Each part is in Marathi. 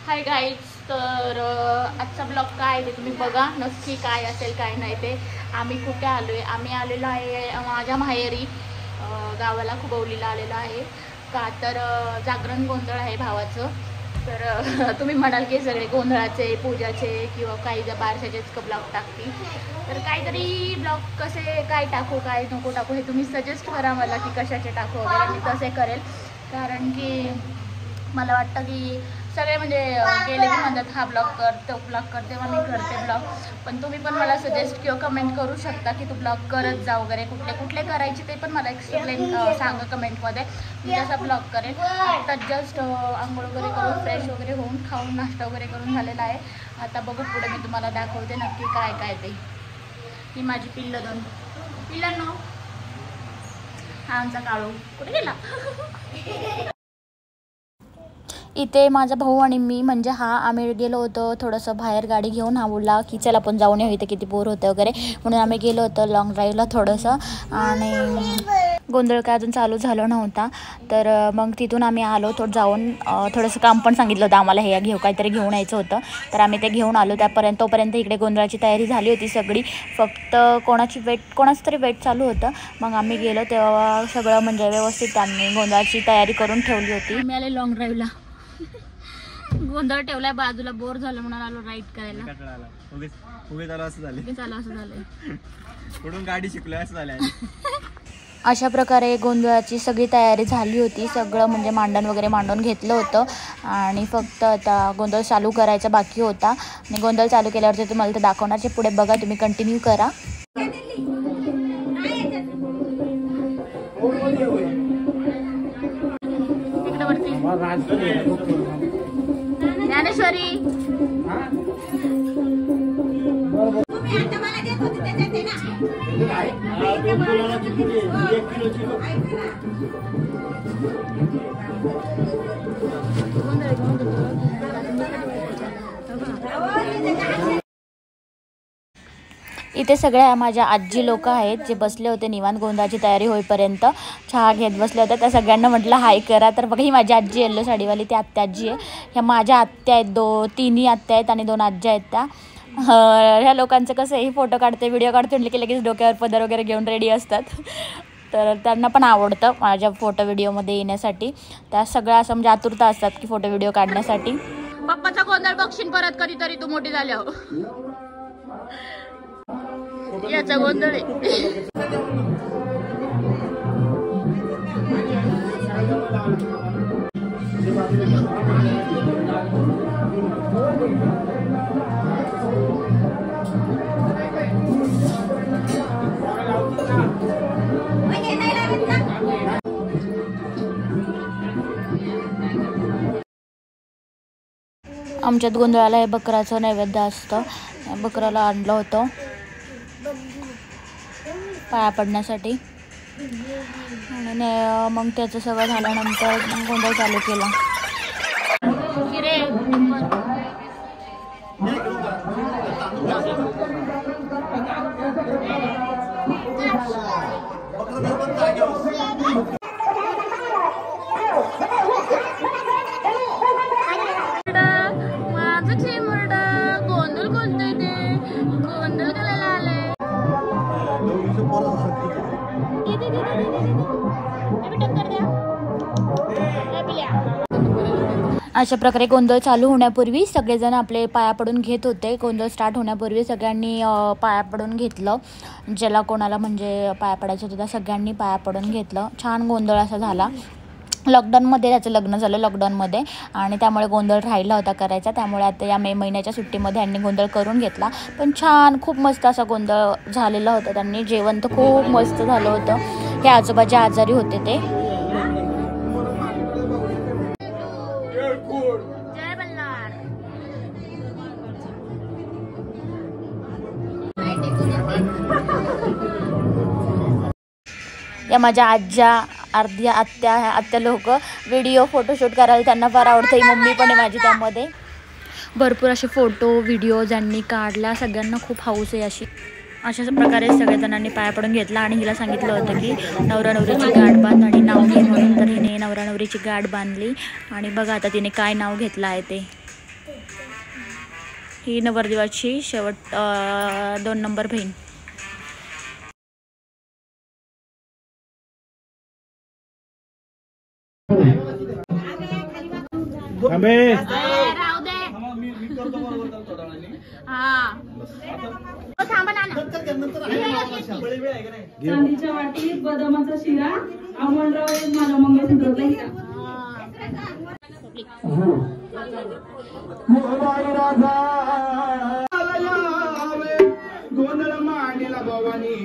हाय गाईज, तर आजचा ब्लॉग काय आहे ते तुम्ही बघा नक्की काय असेल काय नाही ते. आम्ही कुठे आलो आहे? आम्ही आलेलो आहे माझ्या माहेरी गावाला खुबवलीला आलेलो आहे का तर जागरण गोंधळ आहे भावाचं. तर तुम्ही म्हणाल की सगळे गोंधळाचे पूजाचे किंवा काही जर बारशाचेच ब्लॉग टाकतील तर काहीतरी ब्लॉग कसे काय टाकू काय नको टाकू हे तुम्ही सजेस्ट करा मला की कशाचे टाकू वगैरे. मी तसे करेल कारण की मला वाटतं की सगळे म्हणजे गेले की म्हणतात हा ब्लॉग कर तो ब्लॉग कर, तेव्हा मी करते ब्लॉग. पण तुम्ही पण मला सजेस्ट किंवा कमेंट करू शकता की तू ब्लॉग करत जा वगैरे. कुठले कुठले करायचे ते पण मला एक्सप्लेन सांगा कमेंटमध्ये. मी जसा ब्लॉग करेन. आता जस्ट आंघोळ वगैरे करून फ्रेश वगैरे होऊन खाऊन नाश्ता वगैरे करून झालेला आहे. आता बघू पुढे मी तुम्हाला दाखवते नक्की काय काय ते. ही माझी पिल्लं दोन पिल्लांनो. हा आमचा काळू कुठे गेला? इथे माझा भाऊ आणि मी म्हणजे आम्ही गेलो होतो थोडंसं बाहेर गाडी घेऊन. हा बोलला की चल आपण जाऊन येऊ, इथे किती बोर होतं वगैरे, म्हणून आम्ही गेलो होतो लॉंग ड्राईव्हला थोडंसं. आणि गोंधळ काय अजून चालू झालं नव्हता. तर मग तिथून आम्ही आलो जाऊन थोडंसं काम पण सांगितलं होतं आम्हाला, हे काहीतरी घेऊन यायचं होतं. तर आम्ही ते घेऊन आलो. तोपर्यंत इकडे गोंधळाची तयारी झाली होती सगळी. फक्त कोणाचं तरी वेट चालू होतं. मग आम्ही गेलो तेव्हा सगळं म्हणजे व्यवस्थित त्यांनी गोंधळाची तयारी करून ठेवली होती. आम्ही आले लॉंग ड्राईव्हला. गोंधळ ठेवलाय बाजूला, बोर झालं म्हणून आलो राईड करायला. गाडी शिकलोय असं झालंय. अशा प्रकारे गोंधळाची सगळी तयारी झाली होती. सगळं म्हणजे मांडण वगैरे मांडून घेतलं होतं आणि फक्त आता गोंधळ चालू करायचा बाकी होता. आणि गोंधळ चालू केल्यावरती तुम्हाला ते दाखवण्याचे पुढे बघा, तुम्ही कंटिन्यू करा. ज्ञानेश्वरी इथे सगळ्या माझ्या आजी लोक आहेत जे बसले होते निवांत गोंधळाची तयारी होईपर्यंत. चहा घेत बसले होते. त्या सगळ्यांना म्हटलं हाय करा. तर बघा ही माझी आजी येल्लो साडीवाली, ती आत्या आजी आहे. ह्या माझ्या आत्या आहेत, तिन्ही आत्या आहेत आणि 2 आज्या आहेत त्या. ह्या लोकांचं कसं आहे, फोटो काढते व्हिडिओ काढते म्हटलं की लगेच डोक्यावर पदर वगैरे घेऊन रेडी असतात. तर त्यांना पण आवडतं माझ्या फोटो व्हिडिओमध्ये येण्यासाठी. त्या सगळ्या असं म्हणजे आतुरता असतात की फोटो व्हिडिओ काढण्यासाठी. पप्पाचा गोंधळ बघशील परत कधीतरी तू मोठी झाल्यावर. याचा गोंधळ आमच्यात गोंधळाला हे बकराचं नैवेद्य असतं. बकराला आणलं होतं पाया पडण्यासाठी. आणि मग त्याचं सगळं झाल्यानंतर गोंधळ चालू केला. गोंधळ कोणतंय ते? गोंधळ करायला आलंय. अशा प्रकारे गोंधळ चालू होण्यापूर्वी सगळेजण आपले पाया पडून घेत होते. गोंधळ स्टार्ट होण्यापूर्वी सगळ्यांनी पाया पडून घेतलं. ज्याला कोणाला म्हणजे पाया पडायचं होतं त्या सगळ्यांनी पाया पडून घेतलं. छान गोंधळ असा झाला. लॉकडाऊनमध्ये त्याचं लग्न झालं लॉकडाऊनमध्ये आणि त्यामुळे गोंधळ राहिला होता करायचा. त्यामुळे आता या मे महिन्याच्या सुट्टीमध्ये यांनी गोंधळ करून घेतला. पण छान खूप मस्त असा गोंधळ झालेला होता. त्यांनी जेवण तर खूप मस्त झालं होतं. हे आजोबाचे आजारी होते ते. या माझ्या आज्या अर्ध्या आत्या लोक व्हिडिओ फोटोशूट करायला त्यांना फार आवडतं. ही मम्मी पण आहे माझी त्यामध्ये. भरपूर असे फोटो व्हिडिओ ज्यांनी काढला. सगळ्यांना खूप हौस आहे अशी. अशा प्रकारे सगळेजणांनी पाया पडून घेतला आणि हिला सांगितलं होतं की नवरा नवरीची गाठ बांध आणि नाव घे म्हणून. तर हिने नवरा नवरीची गाठ बांधली आणि बघा आता तिने काय नाव घेतलं आहे ते. ही नवरदेवाची शेवट 2 नंबर बहीण. चांदीच्या वाटीत बदामाचा शिरा अमोलराव एक माझा मंगळसूत्र गोंधळ मांडला भवानी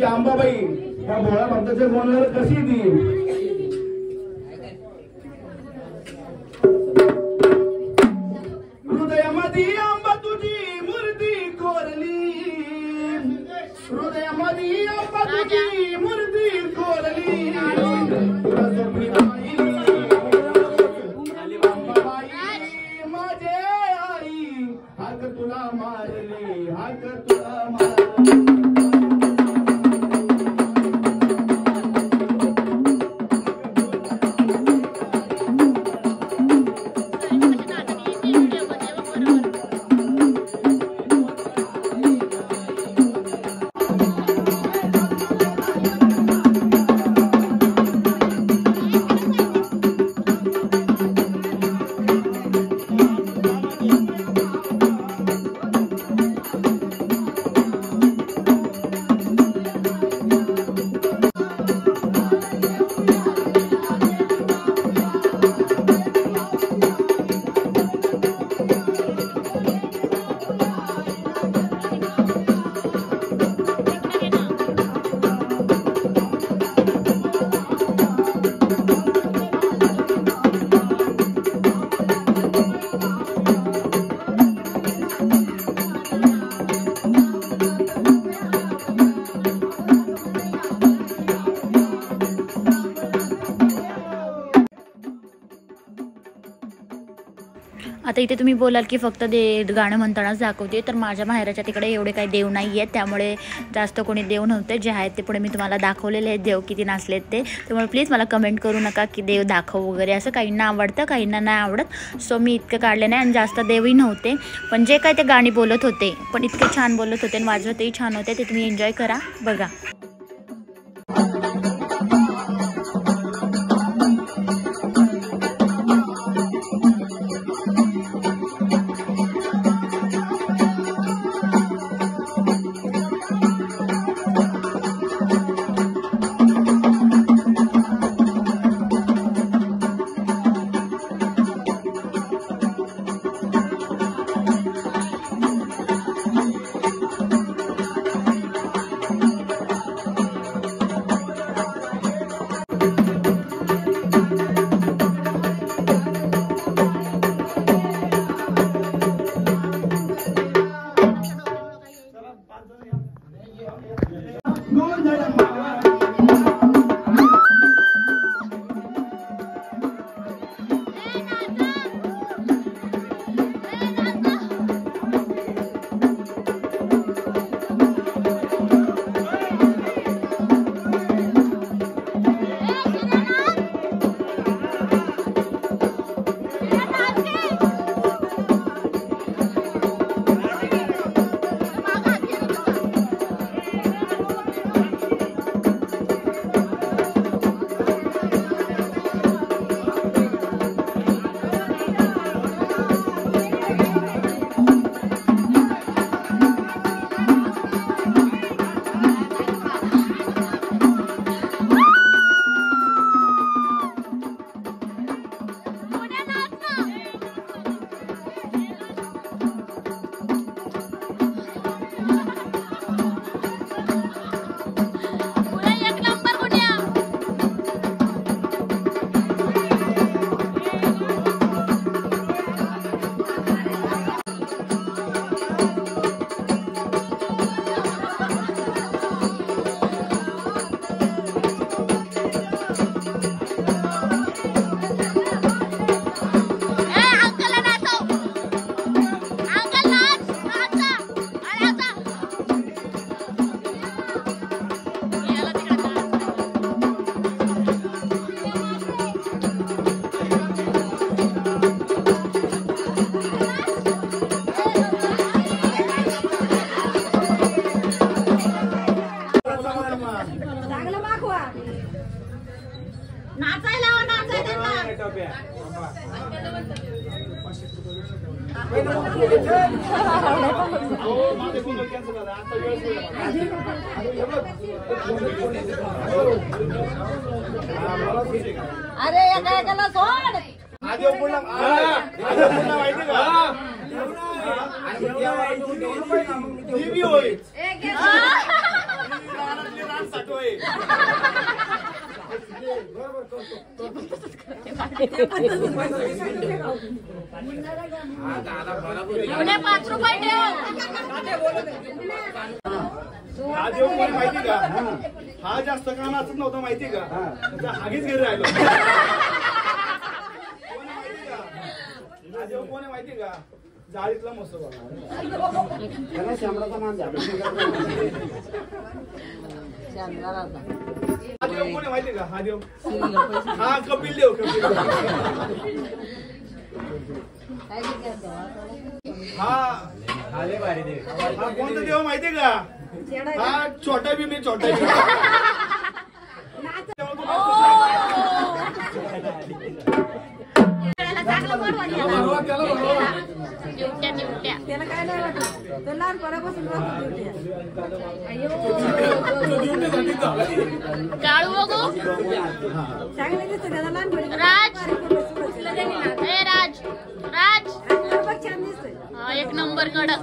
अंबाबाई या भोळा भक्ताच्या बोलणार कशी ती हृदयामध्ये अंबा तुझी मूर्ती कोरली हृदयामध्ये अंबा तुझी मूर्ती कोरली अंबाबाई माझे आई हाक तुला मारली हाक तुला मारली आता इथे तुम्ही बोलाल की फक्त गाणं म्हणतानाच दाखवते, तर माझ्या माहेराच्या तिकडे एवढे काही देव नाही आहेत, त्यामुळे जास्त कोणी देव नव्हते. जे आहेत ते पुढे मी तुम्हाला दाखवलेले आहेत देव किती नाचलेत ते. त्यामुळे प्लीज मला कमेंट करू नका की देव दाखव वगैरे असं. काहींना आवडतं काहींना नाही आवडत, सो मी इतकं काढले नाही आणि जास्त देवही नव्हते. पण जे काय ते गाणी बोलत होते पण इतके छान बोलत होते आणि वाजवतही छान होते, ते तुम्ही एन्जॉय करा बघा. नाचायला अरे एकाला सोड माहिती का हा जास्त का नाचत नव्हता माहिती का हागीच घरी राहिलो कोण आहे माहिती का जाळीतला मस्त त्याला शामराचा मान द्या हा देव कोण आहे माहिती का हा देव हा कपिल देव हा कोणता देव माहितीये का हा छोटा भीम आहे छोटा भीम त्याला काय नाही वाटत तो लहानपणापासून काळू बघू चांगलं दिसतं त्याला लहानपणी राज ए राज राज छान दिसतंय हा एक नंबर कडक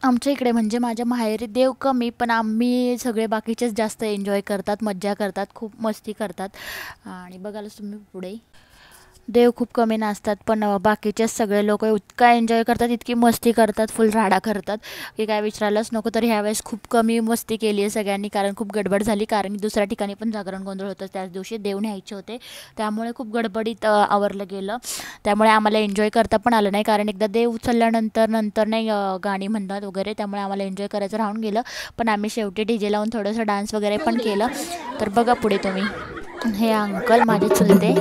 आमच्या इकडे म्हणजे माझ्या माहेरी देव कमी, पण आम्ही सगळे बाकीचेच जास्त एन्जॉय करतात, मज्जा करतात, खूप मस्ती करतात. आणि बघायलाच तुम्ही पुढे देव खूप कमी नाचतात, पण बाकीचेच सगळे लोक इतका एन्जॉय करतात, इतकी मस्ती करतात, फुल राडा करतात की काय विचारायलाच नको. तर ह्यावेळेस खूप कमी मस्ती केली आहे सगळ्यांनी, कारण खूप गडबड झाली, कारण दुसऱ्या ठिकाणी पण जागरण गोंधळ होतं त्याच दिवशी, देव न्यायचे होते, त्यामुळे खूप गडबडीत आवरलं गेलं. त्यामुळे आम्हाला एन्जॉय करता पण आलं नाही, कारण एकदा देव उचलल्यानंतर नाही गाणी म्हणतात वगैरे, त्यामुळे आम्हाला एन्जॉय करायचं राहून गेलं. पण आम्ही शेवटी DJ लावून थोडंसं डान्स वगैरे पण केलं. तर बघा पुढे तुम्ही, हे अंकल माझे चुलते.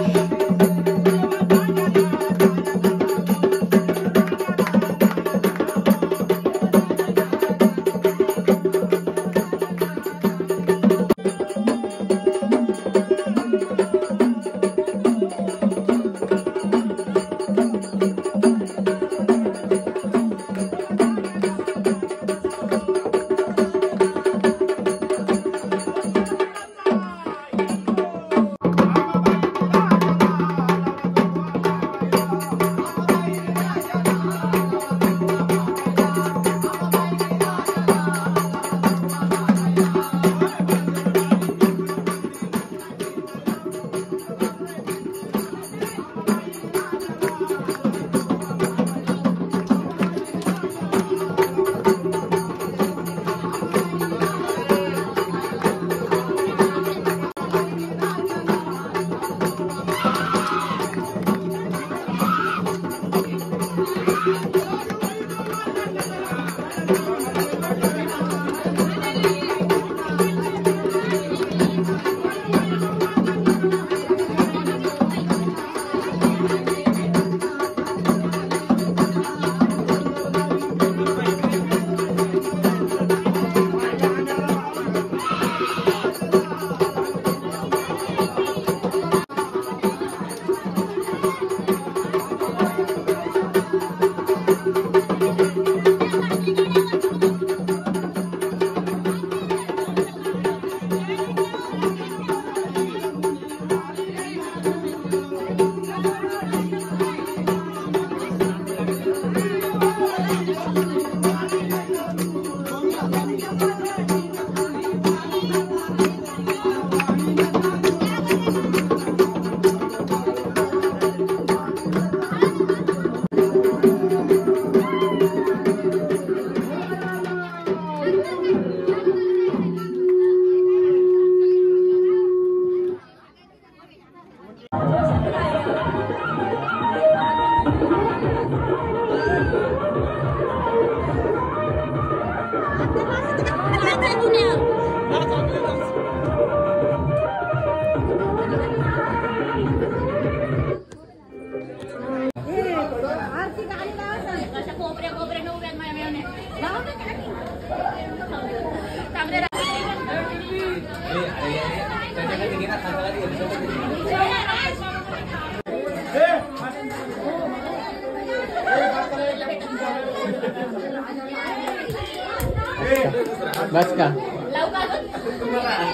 अशा कोपऱ्या कोपऱ्या उभ्यात माझ्या मेवण्या चांगले बस का लावू का